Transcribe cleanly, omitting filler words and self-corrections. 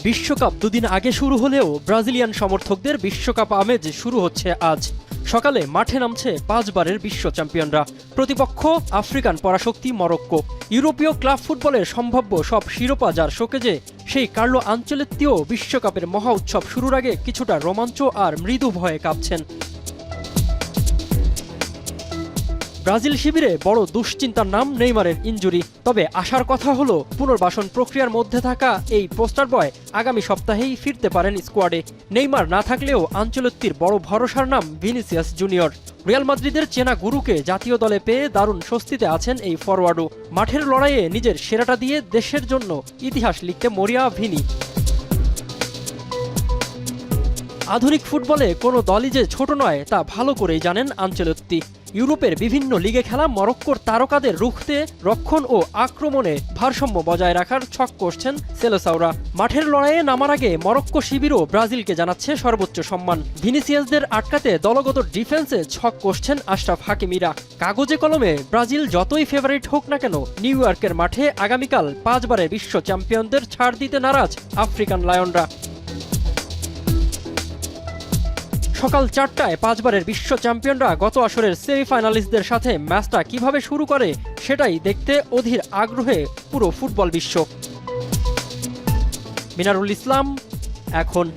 বিশ্বকাপ দুদিন আগে শুরু হলেও ব্রাজিলিয়ান সমর্থকদের বিশ্বকাপ আমেজ শুরু হচ্ছে আজ। সকালে মাঠে নামছে 5 বারের বিশ্ব চ্যাম্পিয়নরা। প্রতিপক্ষ আফ্রিকান পরাশক্তি মরক্কো। ইউরোপীয় ক্লাব ফুটবলের সম্ভাব্য সব শিরোপা যার শোকেজে, সেই কার্লো আনচেলত্তিও বিশ্বকাপের মহা উৎসব শুরুর আগে কিছুটা রোমাঞ্চ আর মৃদু ভয়ে কাঁপছেন। ব্রাজিল শিবিরে বড় দুশ্চিন্তার নাম নেইমারের ইনজুরি। তবে আসার কথা হলো পুনর্বাসন প্রক্রিয়ার মধ্যে থাকা এই পোস্টার বয় আগামী সপ্তাহেই ফিরতে পারেন স্কোয়াডে। নেইমার না থাকলেও আনচেলত্তির বড় ভরসার নাম ভিনিসিয়াস জুনিয়র। রিয়াল মাদ্রিদের চেনা গুরুকে জাতীয় দলে পেয়ে দারুণ স্বস্তিতে আছেন এই ফরওয়ার্ডও। মাঠের লড়াইয়ে নিজের সেরাটা দিয়ে দেশের জন্য ইতিহাস লিখতে মরিয়া ভিনি। আধুনিক ফুটবলে কোনো দলই যে ছোট নয় তা ভালো করেই জানেন আনচেলত্তি। ইউরোপের বিভিন্ন লিগে খেলা মরক্কোর তারকাদের রুখতে রক্ষণ ও আক্রমণে ভারসাম্য বজায় রাখার ছক কষছেন সেলেসাওরা। মাঠের লড়াইয়ে নামার আগে মরক্কো শিবিরও ব্রাজিলকে জানাচ্ছে সর্বোচ্চ সম্মান। ভিনিসিয়াসদের আটকাতে দলগত ডিফেন্সে ছক কষছেন আশরাফ হাকিমিরা। কাগজে কলমে ব্রাজিল যতই ফেভারিট হোক না কেন, নিউ ইয়র্কের মাঠে আগামীকাল 5 বারের বিশ্ব চ্যাম্পিয়নদের ছাড় দিতে নারাজ আফ্রিকান লায়নরা। সকাল 4টায় 5 বারের বিশ্ব চ্যাম্পিয়নরা গত আসরের সেমিফাইনালিস্টদের সাথে ম্যাচটা কিভাবে শুরু করে সেটাই দেখতে অধীর আগ্রহে পুরো ফুটবল বিশ্ব। মিনারুল ইসলাম, এখন।